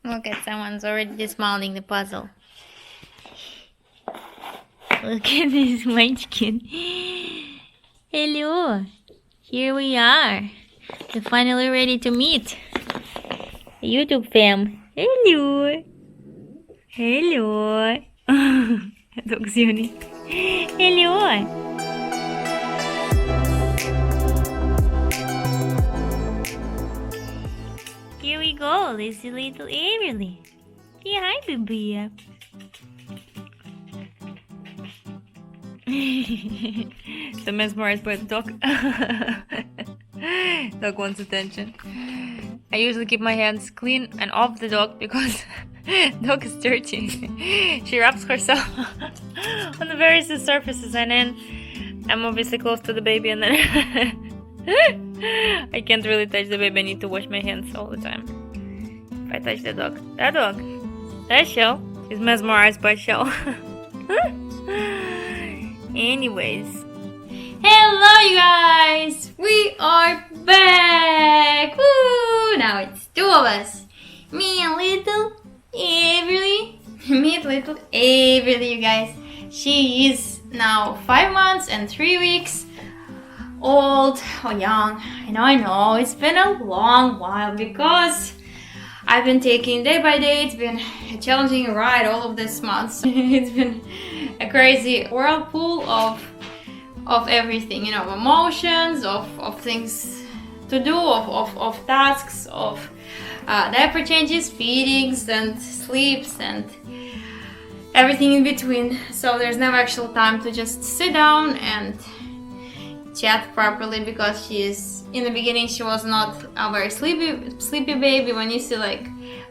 Look at someone's already dismounting the puzzle. Look at this munchkin. Hello. Here we are. We're finally ready to meet. YouTube fam. Hello. Hello. Dog's unique. Hello. Here we go. This is little Everly. Say hi, baby. So mesmerized by the dog. Dog wants attention. I usually keep my hands clean and off the dog because dog is dirty. She rubs herself on the various surfaces, and then I'm obviously close to the baby, and then I can't really touch the baby. I need to wash my hands all the time if I touch the dog. That shell is mesmerized by shell. Anyways, hello you guys, we are back. Woo! Now it's two of us, me and little Everly. Meet little Everly, you guys. She is now 5 months and 3 weeks old. Oh, young. I know. It's been a long while because I've been taking day by day. It's been a challenging ride all of this month. It's been a crazy whirlpool of everything, you know, emotions, of things to do, of tasks, of diaper changes, feedings, and sleeps, and everything in between. So there's never actual time to just sit down and chat properly, because in the beginning she was not a very sleepy baby. When you see like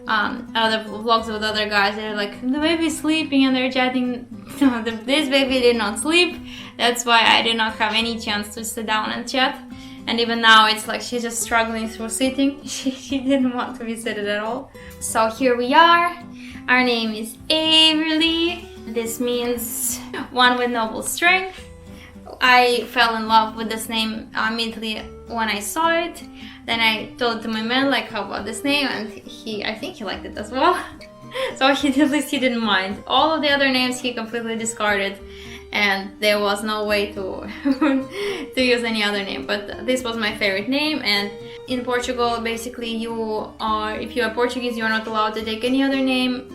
other vlogs with other guys, they're like, the baby's sleeping and they're chatting. This baby did not sleep. That's why I did not have any chance to sit down and chat. And even now it's like she's just struggling through sitting. She didn't want to be seated at all. So here we are. Our name is Everly. This means one with noble strength. I fell in love with this name immediately when I saw it. Then I told it to my man, like, how about this name? And I think he liked it as well. So at least he didn't mind. All of the other names he completely discarded, and there was no way to to use any other name. But this was my favorite name. And in Portugal, basically, if you are Portuguese, you are not allowed to take any other name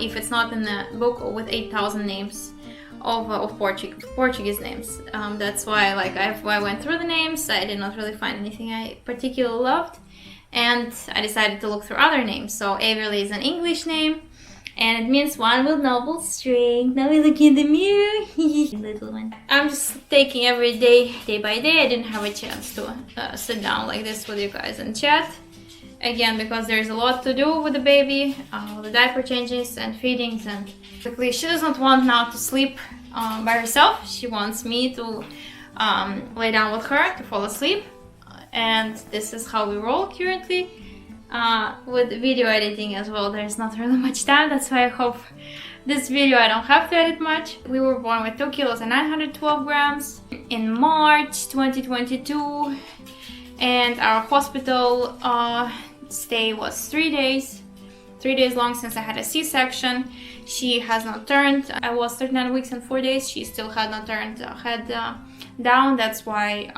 if it's not in the book with 8,000 names of Portuguese names. That's why, like, I went through the names. I did not really find anything I particularly loved, and I decided to look through other names. So Everly is an English name, and it means one with noble strength. Now we look in the mirror. Little one. I'm just taking every day by day. I didn't have a chance to sit down like this with you guys and chat. Again, because there's a lot to do with the baby, the diaper changes and feedings, and basically she does not want now to sleep by herself. She wants me to lay down with her to fall asleep, and this is how we roll currently. With video editing as well, there's not really much time. That's why I hope this video I don't have to edit much. We were born with 2 kilos and 912 grams in March 2022, and our hospital stay was 3 days. 3 days long, since I had a C-section. She has not turned. I was 39 weeks and 4 days. She still had not turned head down. That's why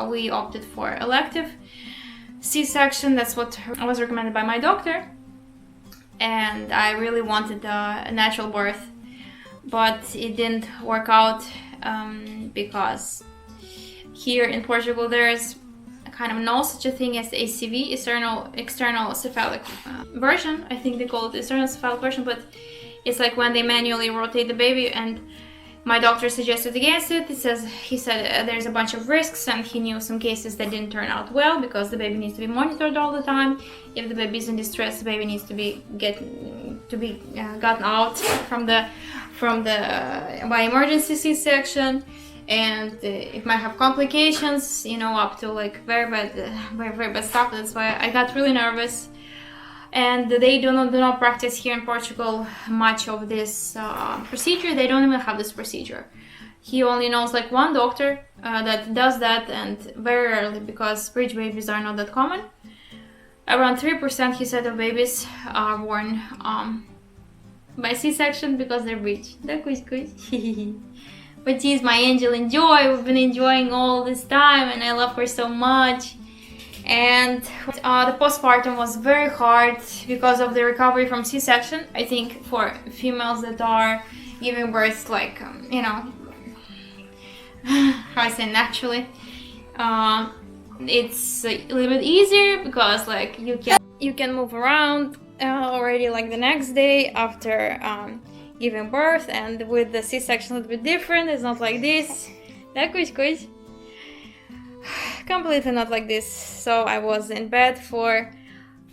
we opted for elective C-section. That's what was recommended by my doctor. And I really wanted a natural birth, but it didn't work out because here in Portugal there's kind of no such a thing as ACV, external cephalic version. I think they call it external cephalic version, but it's like when they manually rotate the baby, and my doctor suggested against it. He said there's a bunch of risks, and he knew some cases that didn't turn out well because the baby needs to be monitored all the time. If the baby is in distress, the baby needs to be gotten out by emergency C-section. And it might have complications, you know, up to like very bad stuff. That's why I got really nervous. And they do not practice here in Portugal much of this procedure. They don't even have this procedure. He only knows like one doctor that does that, and very rarely, because bridge babies are not that common. around 3% he said of babies are born by C-section because they're rich. But she's my angel and joy. We've been enjoying all this time and I love her so much. And the postpartum was very hard because of the recovery from C-section. I think for females that are giving birth, like, you know, how I say, naturally, it's a little bit easier because like you can move around already like the next day after giving birth, and with the C-section a little bit different. It's not like this. Completely not like this. So I was in bed for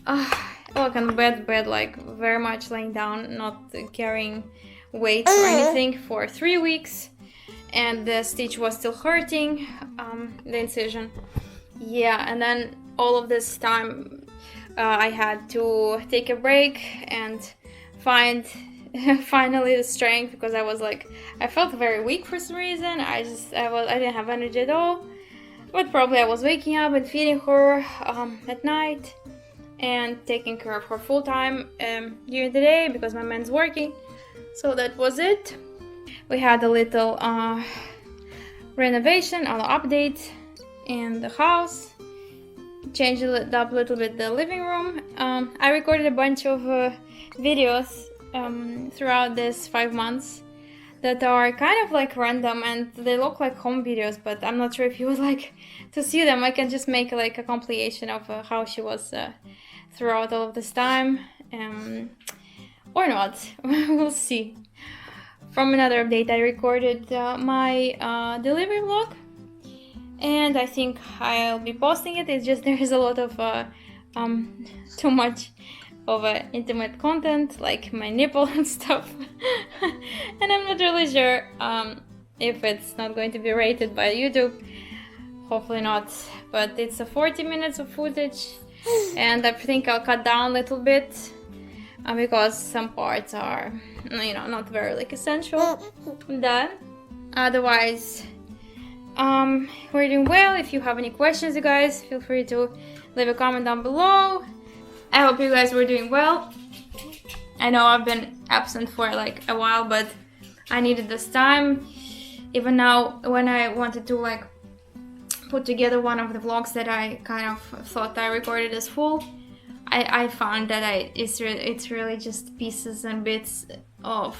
like on bed like very much laying down, not carrying weights or anything, for 3 weeks, and the stitch was still hurting, the incision. Yeah, and then all of this time I had to take a break and find finally the strength, because I was like, I felt very weak for some reason. I didn't have energy at all. But probably I was waking up and feeding her at night and taking care of her full time during the day because my man's working. So that was it. We had a little renovation, an update in the house. Changed it up a little bit, the living room. I recorded a bunch of videos throughout this 5 months that are kind of like random and they look like home videos, but I'm not sure if you would like to see them. I can just make like a compilation of how she was throughout all of this time, or not. We'll see. From another update, I recorded my delivery vlog, and I think I'll be posting it. It's just there's a lot of too much of intimate content, like my nipple and stuff. And I'm not really sure if it's not going to be rated by YouTube. Hopefully not, but it's a 40 minutes of footage, and I think I'll cut down a little bit because some parts are, you know, not very like essential. That otherwise we're doing well. If you have any questions, you guys, feel free to leave a comment down below. I hope you guys were doing well. I know I've been absent for like a while, but I needed this time. Even now, when I wanted to like put together one of the vlogs that I kind of thought I recorded as full, I found that it's really just pieces and bits of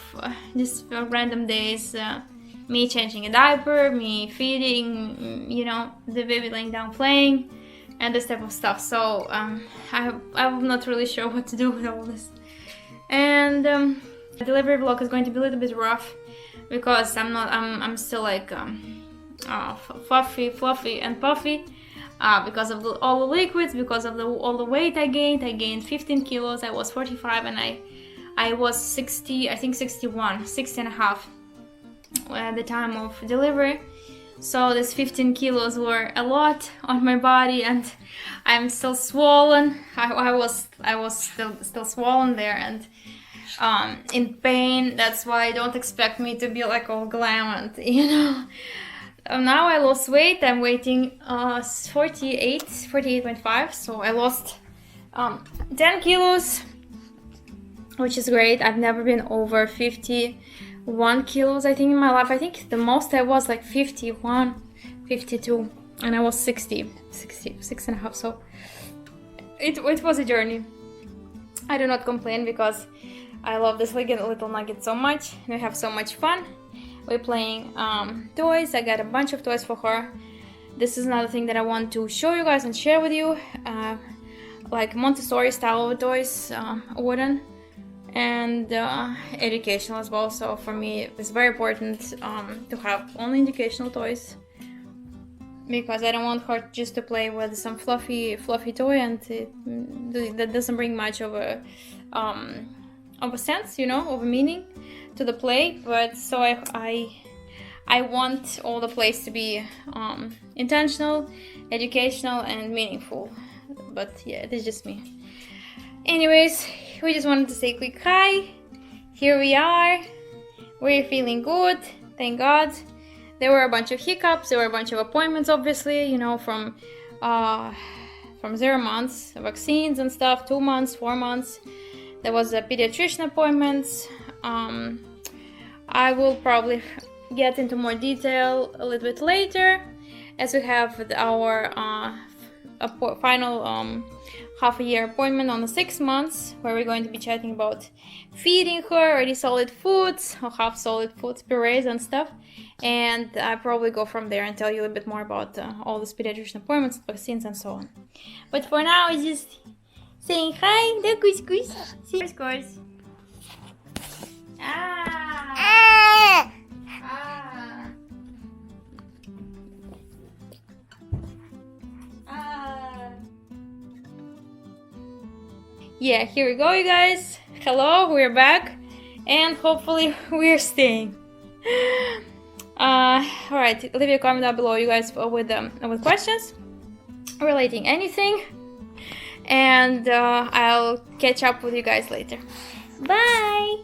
just random days. Me changing a diaper, me feeding, you know, the baby laying down playing, and this type of stuff. So I'm not really sure what to do with all this. And the delivery vlog is going to be a little bit rough because I'm still like fluffy and puffy because of all the liquids, because of all the weight I gained. I gained 15 kilos. I was 45 and I was 60, I think 60 and a half at the time of delivery. So this 15 kilos were a lot on my body, and I'm still swollen. I was still swollen there and in pain. That's why don't expect me to be like all glam and, you know. Now I lost weight. I'm weighing 48.5, so I lost 10 kilos, which is great. I've never been over 51 kilos, I think, in my life. I think the most I was like 51, 52, and I was 66 and a half, so it was a journey. I do not complain because I love this little nugget so much. We have so much fun. We're playing toys. I got a bunch of toys for her. This is another thing that I want to show you guys and share with you, like Montessori style of toys, wooden, and educational as well. So for me it's very important to have only educational toys, because I don't want her just to play with some fluffy toy, and that doesn't bring much of a sense, you know, of a meaning to the play. But so I want all the plays to be intentional, educational, and meaningful. But yeah, it is just me. Anyways, we just wanted to say a quick hi. Here we are. We're feeling good, thank God. There were a bunch of hiccups. There were a bunch of appointments, obviously, you know, from from 0 months, vaccines and stuff, 2 months, 4 months. There was a pediatrician appointments. I will probably get into more detail a little bit later, as we have our final half a year appointment on the 6 months, where we're going to be chatting about feeding her already solid foods or half solid foods, purees and stuff. And I probably go from there and tell you a bit more about all these pediatrician appointments, vaccines and so on. But for now, it's just saying hi, the couscous. See, of course. Yeah, here we go, you guys. Hello, we're back, and hopefully we're staying. Alright, leave a comment down below, you guys, with questions relating anything, and I'll catch up with you guys later. Bye.